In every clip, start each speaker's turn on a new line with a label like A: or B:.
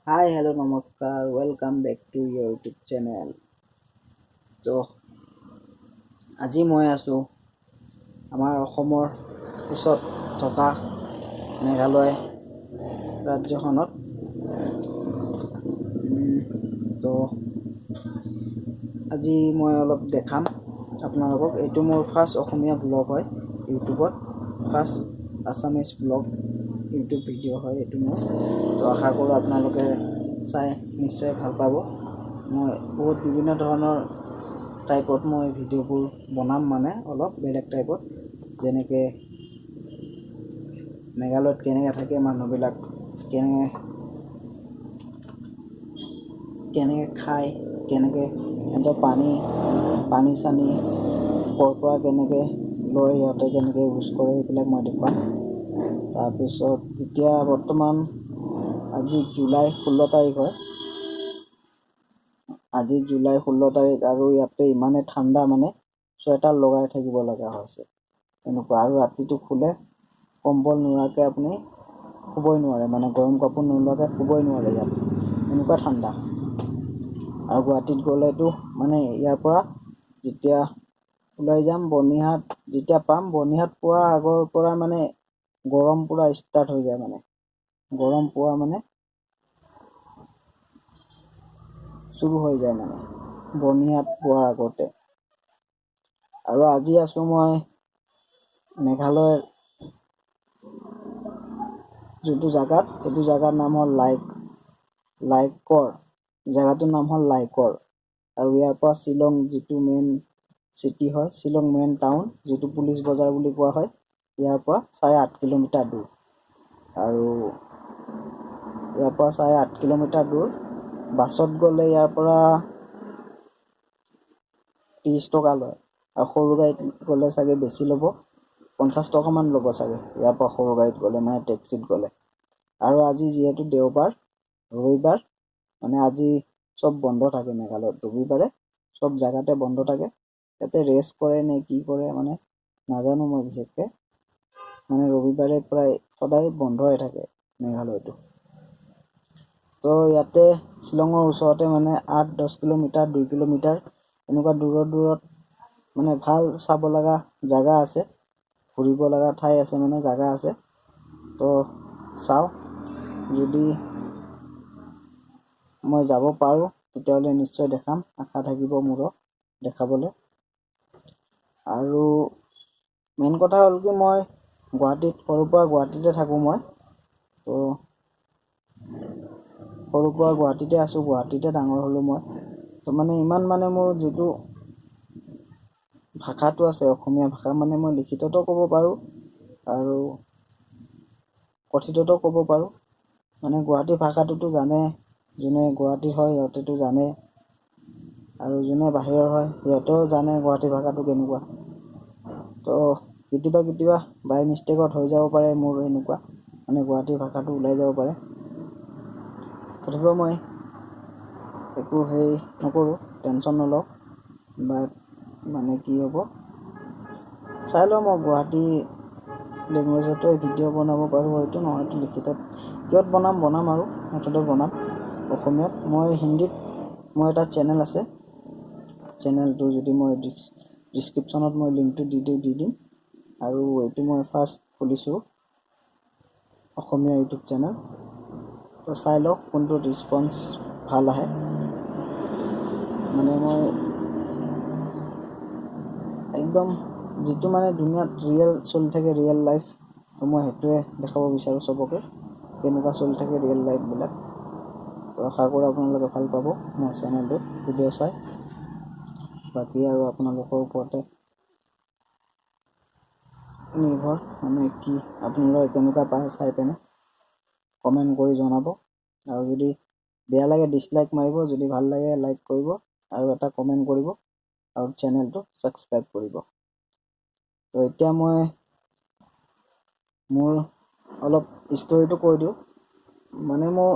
A: Hi, hello, namaskar. Welcome back to your YouTube channel. তো আজি মই আছোঁ আমাৰ অসমৰ ওচৰত থকা মেঘালয় ৰাজ্যখনত। তো আজি মই অলপ দেখাম আপোনালোকক। এইটো মোৰ ফাৰ্ষ্ট অসমীয়া ব্লগ হয় ইউটিউবত, first Assamese blog YouTube video' হয় এইটো মোৰ। তো আশা কৰোঁ আপোনালোকে চাই নিশ্চয় ভাল পাব। মই বহুত বিভিন্ন ধৰণৰ টাইপত মই ভিডিঅ'বোৰ বনাম, মানে অলপ বেলেগ টাইপত, যেনেকৈ মেঘালয়ত কেনেকৈ থাকে মানুহবিলাক, কেনেকৈ খায়, কেনেকৈ সিহঁতৰ পানী চানী ক'ৰ পৰা কেনেকৈ লয়, সিহঁতে কেনেকৈ ইউজ কৰে, এইবিলাক মই দেখুৱাম। তাৰপিছত এতিয়া বৰ্তমান আজি জুলাই 16 তাৰিখ হয়। আজি জুলাই 16 তাৰিখ আৰু ইয়াতে ইমানে ঠাণ্ডা, মানে চুৱেটাৰ লগাই থাকিব লগা হৈছে এনেকুৱা। আৰু ৰাতিটো শুলে কম্বল নোহোৱাকৈ আপুনি শুবই নোৱাৰে, মানে গৰম কাপোৰ নোলোৱাকৈ শুবই নোৱাৰে ইয়াত, এনেকুৱা ঠাণ্ডা। আৰু গুৱাহাটীত গ'লেতো মানে ইয়াৰ পৰা যেতিয়া ওলাই যাম, বৰ্ণিহাট যেতিয়া পাম, বৰ্ণিহাট পোৱা আগৰ পৰা মানে গৰম পূৰা ষ্টাৰ্ট হৈ যায়, মানে গৰম পোৱা মানে চুৰু হৈ যায়, মানে বৰ্ণিহাট পোৱাৰ আগতে। আৰু আজি আছোঁ মই মেঘালয়ৰ যোনটো জেগাত, সেইটো জেগাৰ নাম হ'ল লাইকৰ। জেগাটোৰ নাম হ'ল লাইকৰ। আৰু ইয়াৰ পৰা শ্বিলং যিটো মেইন চিটি হয়, শ্বিলং মেইন টাউন, যিটো পুলিচ বজাৰ বুলি কোৱা হয়, ইয়াৰ পৰা 8.5 কিলোমিটাৰ দূৰ। আৰু ইয়াৰ পৰা 8.5 কিলোমিটাৰ দূৰ। বাছত গ'লে ইয়াৰ পৰা 30 টকা লয়, আৰু সৰু গাড়ীত গ'লে চাগে বেছি ল'ব, 50 টকামান ল'ব চাগে ইয়াৰ পৰা সৰু গাড়ীত গ'লে, মানে টেক্সিত গ'লে। আৰু আজি যিহেতু দেওবাৰ, ৰবিবাৰ, মানে আজি চব বন্ধ থাকে মেঘালয়ত। ৰবিবাৰে চব জেগাতে বন্ধ থাকে। ইয়াতে ৰেষ্ট কৰে নে কি কৰে মানে নাজানো মই বিশেষকৈ, মানে ৰবিবাৰে প্ৰায় সদায় বন্ধ হৈ থাকে মেঘালয়টো। তো ইয়াতে শ্বিলঙৰ ওচৰতে মানে 8-10 কিলোমিটাৰ, 2 কিলোমিটাৰ এনেকুৱা দূৰত মানে ভাল চাব লগা জেগা আছে, ঘূৰিব লগা ঠাই আছে, মানে জেগা আছে। তো চাওঁ, যদি মই যাব পাৰোঁ তেতিয়াহ'লে নিশ্চয় দেখাম, আশা থাকিব মোৰো দেখাবলৈ। আৰু মেইন কথা হ'ল কি, মই সৰুৰ পৰা গুৱাহাটীতে থাকোঁ মই। তো সৰুৰ পৰা গুৱাহাটীতে আছোঁ, গুৱাহাটীতে ডাঙৰ হ'লোঁ মই। তো মানে ইমান মানে মোৰ যিটো ভাষাটো আছে, অসমীয়া ভাষা, মানে মই লিখিততো ক'ব পাৰোঁ আৰু কথিততো ক'ব পাৰোঁ। মানে গুৱাহাটী ভাষাটোতো জানে, যোনে গুৱাহাটী হয় সিহঁতেতো জানে, আৰু যোনে বাহিৰৰ হয় সিহঁতেও জানে গুৱাহাটী ভাষাটো কেনেকুৱা। তো কেতিয়াবা বাই মিষ্টেকত হৈ যাব পাৰে মোৰ এনেকুৱা, মানে গুৱাহাটী ভাষাটো ওলাই যাব পাৰে। তথাপিও মই একো হেৰি নকৰোঁ, টেনশ্যন নলওঁ। বাট মানে কি হ'ব, চাই লওঁ, মই গুৱাহাটী লেংগুৱেজতো ভিডিঅ' বনাব পাৰোঁ হয়তো, নহয়তো লিখিতত কিহত বনাম আৰু মুঠতে বনাম অসমীয়াত। মই হিন্দীত মোৰ এটা চেনেল আছে, চেনেলটো যদি মই ডিছক্ৰিপশ্যনত মই লিংকটো দি দিম। আৰু এইটো মই ফাৰ্ষ্ট খুলিছোঁ অসমীয়া ইউটিউব চেনেল। তো চাই লওক কোনটো ৰেছপন্স ভাল আহে। মানে মই একদম যিটো মানে দুনিয়াত ৰিয়েল চলি থাকে, ৰিয়েল লাইফ, মই সেইটোৱে দেখাব বিচাৰোঁ চবকে, কেনেকুৱা চলি থাকে ৰিয়েল লাইফবিলাক। তো আশা কৰোঁ আপোনালোকে ভাল পাব মোৰ চেনেলটোত ভিডিঅ' চাই। বাকী আৰু আপোনালোকৰ ওপৰতে নিৰ্ভৰ, মানে কি আপোনালোকে কেনেকুৱা পায় চাই পিনে কমেণ্ট কৰি জনাব। আৰু যদি বেয়া লাগে ডিছলাইক মাৰিব, যদি ভাল লাগে লাইক কৰিব, আৰু এটা কমেণ্ট কৰিব, আৰু চেনেলটো ছাবস্ক্ৰাইব কৰিব। তো এতিয়া মই মোৰ অলপ ষ্টৰিটো কৈ দিওঁ। মানে মোৰ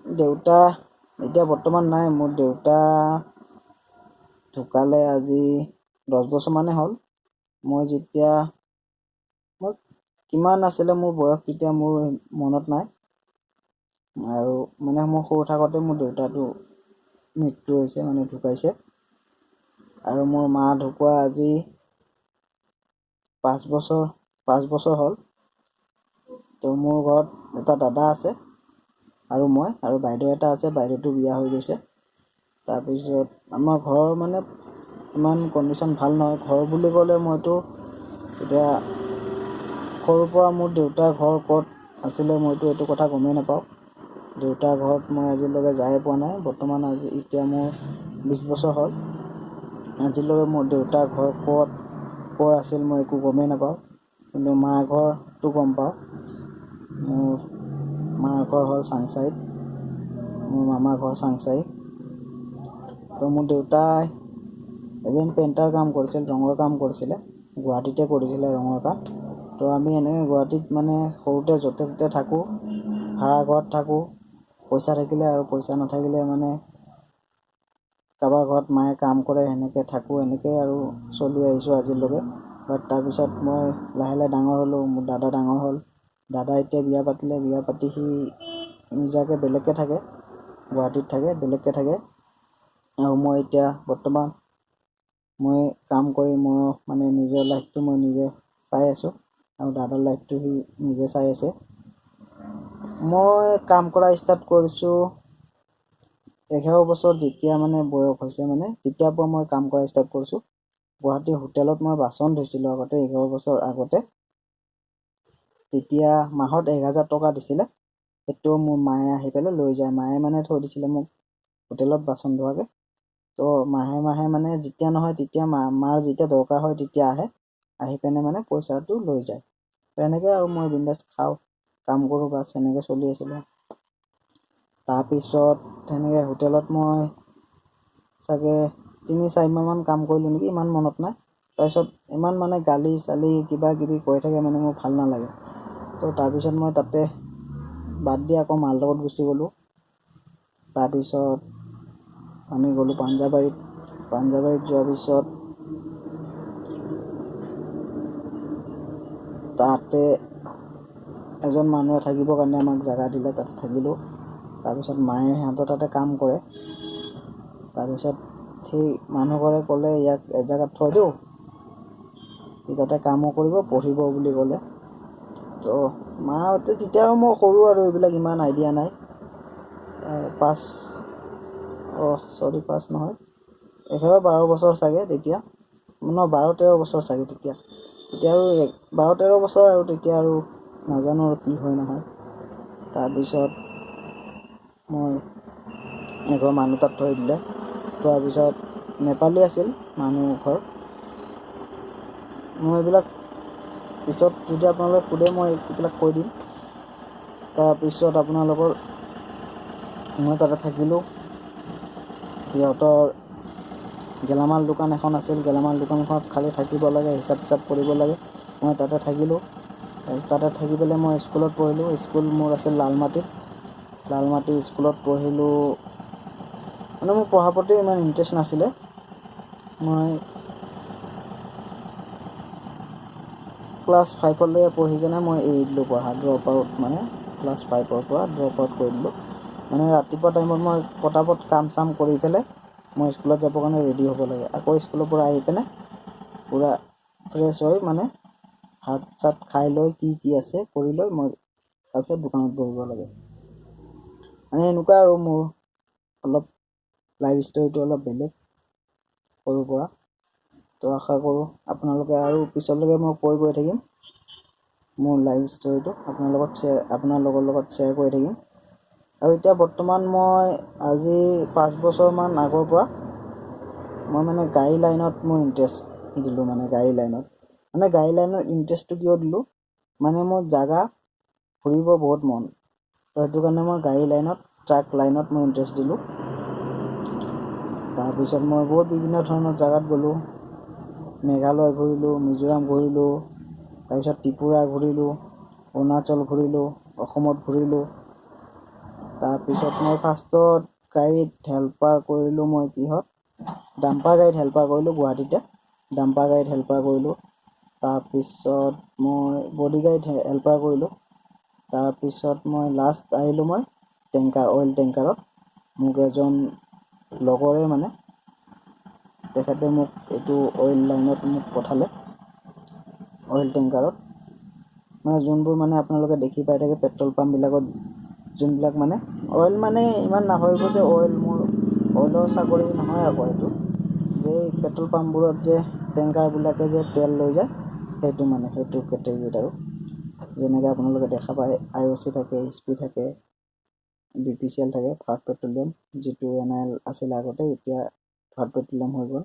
A: দেউতা এতিয়া বৰ্তমান নাই, মোৰ দেউতা ঢুকালে আজি 10 বছৰমানেই হ'ল। মই কিমান আছিলে মোৰ বয়স তেতিয়া মোৰ মনত নাই, আৰু মানে মোৰ সৰু থাকোঁতে মোৰ দেউতাটো মৃত্যু হৈছে, মানে ঢুকাইছে। আৰু মোৰ মা ঢুকুৱা আজি 5 বছৰ হ'ল। তো মোৰ ঘৰত এটা দাদা আছে আৰু মই, আৰু বাইদেউ এটা আছে, বাইদেউটো বিয়া হৈ গৈছে। তাৰপিছত আমাৰ ঘৰৰ মানে ইমান কণ্ডিশ্যন ভাল নহয়। ঘৰ বুলি ক'লে মইতো এতিয়া সৰুৰ পৰা মোৰ দেউতাৰ ঘৰ ক'ত আছিলে মইতো এইটো কথা গমেই নাপাওঁ। দেউতাৰ ঘৰত মই আজিলৈকে যাই পোৱা নাই। বৰ্তমান এতিয়া মোৰ 20 বছৰ হ'ল। আজিলৈকে মোৰ দেউতাৰ ঘৰ ক'ৰ আছিল মই একো গমেই নাপাওঁ। কিন্তু মাৰ ঘৰটো গম পাওঁ। মোৰ মাৰ ঘৰ হ'ল চাংচাৰিত, মোৰ মামাৰ ঘৰ চাংচাৰি। তো মোৰ দেউতাই এজন পেইণ্টাৰ কাম কৰিছিল, ৰঙৰ কাম কৰিছিলে, গুৱাহাটীতে কৰিছিলে ৰঙৰ কাম। তো আমি এনেকৈ গুৱাহাটীত মানে সৰুতে য'তে ত'তে থাকোঁ, ভাড়া ঘৰত থাকোঁ। পইচা থাকিলে আৰু পইচা নাথাকিলে মানে কাৰোবাৰ ঘৰত মায়ে কাম কৰে, সেনেকৈ থাকোঁ। এনেকৈ আৰু চলি আহিছোঁ আজিলৈকে। বাট তাৰপিছত মই লাহে লাহে ডাঙৰ হ'লোঁ, মোৰ দাদা ডাঙৰ হ'ল। দাদা এতিয়া বিয়া পাতিলে, বিয়া পাতি সি নিজাকৈ বেলেগকৈ থাকে, গুৱাহাটীত থাকে, বেলেগকৈ থাকে। আৰু মই এতিয়া বৰ্তমান মই কাম কৰি মই মানে নিজৰ লাইফটো মই নিজে চাই আছোঁ, আৰু দাদাৰ লাইফটো সি নিজে চাই আছে। মই কাম কৰা ষ্টাৰ্ট কৰিছোঁ 11 বছৰ যেতিয়া মানে বয়স হৈছে, মানে তেতিয়াৰ পৰা মই কাম কৰা ষ্টাৰ্ট কৰিছোঁ। গুৱাহাটী হোটেলত মই বাচন ধুইছিলোঁ আগতে, 11 বছৰ আগতে। তেতিয়া মাহত 1000 টকা দিছিলে। সেইটো মোৰ মায়ে আহি পেলাই লৈ যায়। মায়ে মানে থৈ দিছিলে মোক হোটেলত বাচন ধোৱাকৈ। তো মাহে মাহে মানে যেতিয়া নহয় তেতিয়া মাৰ যেতিয়া দৰকাৰ হয় তেতিয়া আহি পেনে মানে পইচাটো লৈ যায়। তেনেকৈ আৰু মই বিন্দাছ খাওঁ, কাম কৰোঁ, বাছ এনেকৈ চলি আছিলোঁ। তাৰপিছত তেনেকৈ হোটেলত মই চাগে 3-4 মাহমান কাম কৰিলোঁ নেকি, ইমান মনত নাই। তাৰপিছত ইমান মানে গালি চালি কিবা কিবি কৈ থাকে, মানে মোৰ ভাল নালাগে। তো তাৰপিছত মই তাতে বাদ দি আকৌ মাৰ লগত গুচি গ'লোঁ। তাৰপিছত আমি গ'লোঁ পাঞ্জাবাৰীত যোৱাৰ পিছত তাতে এজন মানুহে থাকিবৰ কাৰণে আমাক জেগা দিলে, তাতে থাকিলোঁ। তাৰপিছত মায়ে সিহঁতৰ তাতে কাম কৰে। তাৰপিছত সেই মানুহঘৰে ক'লে ইয়াক এজেগাত থৈ দিওঁ, সি তাতে কামো কৰিব, পঢ়িব বুলি ক'লে। তো মাহঁতে তেতিয়া আৰু মই সৰু, আৰু এইবিলাক ইমান আইডিয়া নাই। 5 নহয়, 11-12 বছৰ চাগে তেতিয়া, 12-13 বছৰ চাগে তেতিয়া আৰু 12-13 বছৰ, আৰু তেতিয়া আৰু নাজানো আৰু কি হয় নহয়। তাৰপিছত মই এঘৰ মানুহ তাত থৈ দিলে। থোৱাৰ পিছত নেপালী আছিল মানুহ ঘৰ। মই এইবিলাক পিছত যদি আপোনালোকে সোধে মই এইবিলাক কৈ দিম। তাৰপিছত আপোনালোকৰ মই তাতে থাকিলোঁ। সিহঁতৰ গেলামাল দোকান এখন আছিল, গেলামাল দোকানখনত খালি থাকিব লাগে, হিচাপ চিচাপ কৰিব লাগে। মই তাতে থাকিলোঁ। তাতে থাকি পেলাই মই স্কুলত পঢ়িলোঁ। স্কুল মোৰ আছিল লালমাটি স্কুলত পঢ়িলোঁ। মানে মোৰ পঢ়াৰ প্ৰতি ইমান ইণ্টাৰেষ্ট নাছিলে। মই ক্লাছ 5লৈকে পঢ়ি কিনে মই এৰি দিলোঁ পঢ়া, ড্ৰপ আউট, মানে ক্লাছ 5ৰ পৰা ড্ৰপ আউট কৰি দিলোঁ। মানে ৰাতিপুৱা টাইমত মই পটাপট কাম চাম কৰি পেলাই মই স্কুলত যাবৰ কাৰণে ৰেডি হ'ব লাগে। আকৌ স্কুলৰ পৰা আহি পিনে পূৰা ফ্ৰেছ হৈ মানে ভাত চাত খাই লৈ কি আছে কৰি লৈ মই তাৰপিছত দোকানত বহিব লাগে। মানে এনেকুৱা আৰু মোৰ অলপ লাইফ ষ্টৰিটো অলপ বেলেগ সৰুৰ পৰা। তো আশা কৰোঁ আপোনালোকে আৰু পিছলৈকে মই গৈ থাকিম মোৰ লাইফ ষ্টৰিটো আপোনালোকৰ লগত শ্বেয়াৰ কৰি থাকিম। আৰু এতিয়া বৰ্তমান মই আজি 5 বছৰমান আগৰ পৰা মই মানে গাড়ী লাইনত মই ইণ্টাৰেষ্ট দিলোঁ। মানে গাড়ী লাইনত ইণ্টাৰেষ্টটো কিয় দিলোঁ, মানে মোৰ জাগা ফুৰিব বহুত মন, তো সেইটো কাৰণে মই গাড়ী লাইনত, ট্ৰাক লাইনত মই ইণ্টাৰেষ্ট দিলোঁ। তাৰপিছত মই বহুত বিভিন্ন ধৰণৰ জেগাত গ'লোঁ। মেঘালয় ঘূৰিলোঁ, মিজোৰাম ঘূৰিলোঁ, তাৰপিছত ত্ৰিপুৰা ঘূৰিলোঁ, অৰুণাচল ঘূৰিলোঁ, অসমত ঘূৰিলোঁ। তাৰপিছত মই ফাৰ্ষ্টত গাড়ীত হেল্পাৰ কৰিলোঁ। মই ডাম্পাৰ গাড়ীত হেল্পাৰ কৰিলোঁ গুৱাহাটীতে, ডাম্পাৰ গাড়ীত হেল্পাৰ কৰিলোঁ। তাৰপিছত মই বডি গাড়ীত হেল্পাৰ কৰিলোঁ। তাৰপিছত মই লাষ্ট আহিলোঁ মই অইল টেংকাৰত মোক এজন লগৰে মানে তেখেতে মোক এইটো অইল লাইনত মোক পঠালে। অইল টেংকাৰত মানে যোনবোৰ মানে আপোনালোকে দেখি পাই থাকে পেট্ৰল পাম্পবিলাকত যোনবিলাক মানে অইল মানে ইমান নাভাবিব যে অইলৰ চাকৰি নহয় আকৌ এইটো যে পেট্ৰল পাম্পবোৰত যে টেংকাৰবিলাকে যে তেল লৈ যায় সেইটো কেটেগৰীত আৰু যেনেকৈ আপোনালোকে দেখা পায় IOC থাকে, HP থাকে, BPCL থাকে, ভাৰত পেট্ৰলিয়াম, যিটো NIL আছিলে আগতে, এতিয়া ভাৰত পেট্ৰলিয়াম হৈ গ'ল।